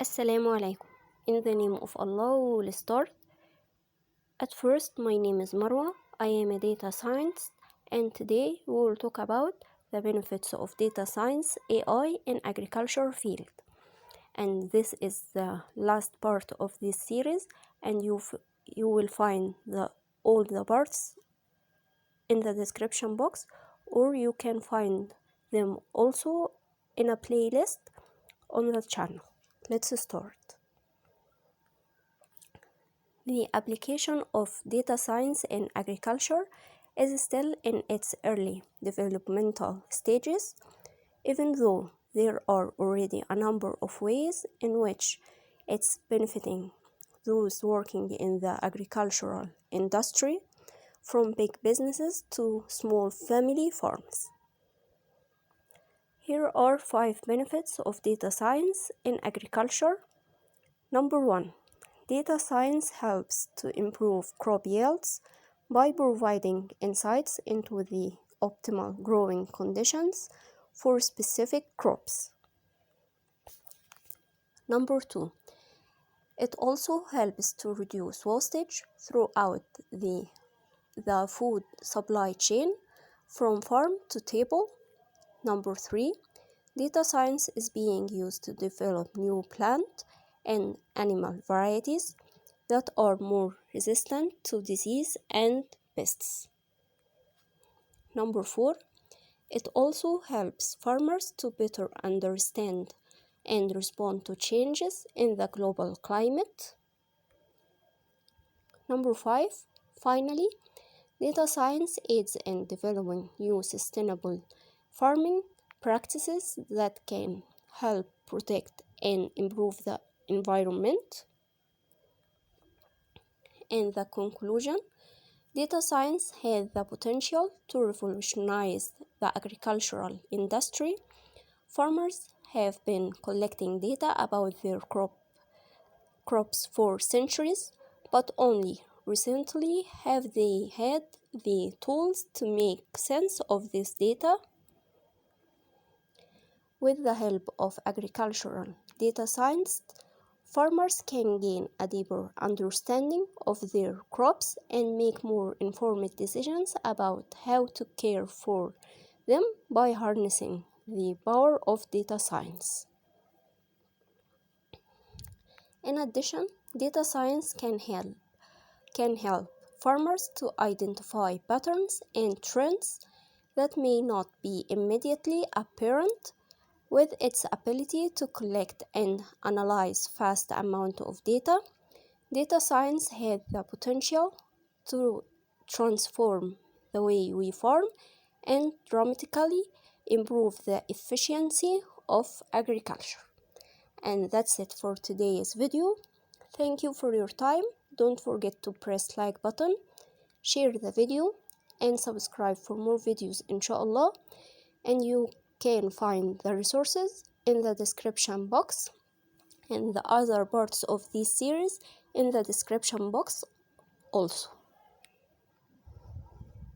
Assalamu alaikum. In the name of Allah, we will start. At first, my name is Marwa. I am a data scientist, and today we will talk about the benefits of data science AI in agriculture field. And this is the last part of this series, and you will find all the parts in the description box, or you can find them also in a playlist on the channel. Let's start. The application of data science in agriculture is still in its early developmental stages, even though there are already a number of ways in which it's benefiting those working in the agricultural industry, from big businesses to small family farms. Here are 5 benefits of data science in agriculture. Number 1. Data science helps to improve crop yields by providing insights into the optimal growing conditions for specific crops. Number 2. It also helps to reduce wastage throughout the food supply chain from farm to table. Number 3. Data science is being used to develop new plant and animal varieties that are more resistant to disease and pests. Number 4. It also helps farmers to better understand and respond to changes in the global climate. Number 5. Finally, data science aids in developing new sustainable farming practices that can help protect and improve the environment. In the conclusion, data science has the potential to revolutionize the agricultural industry. Farmers have been collecting data about their crops for centuries, but only recently have they had the tools to make sense of this data. With the help of agricultural data science, farmers can gain a deeper understanding of their crops and make more informed decisions about how to care for them by harnessing the power of data science. In addition, data science can help farmers to identify patterns and trends that may not be immediately apparent. With its ability to collect and analyze vast amounts of data, data science has the potential to transform the way we farm and dramatically improve the efficiency of agriculture. And that's it for today's video. Thank you for your time. Don't forget to press like button, share the video, and subscribe for more videos, inshallah. And you can find the resources in the description box, and the other parts of this series in the description box also.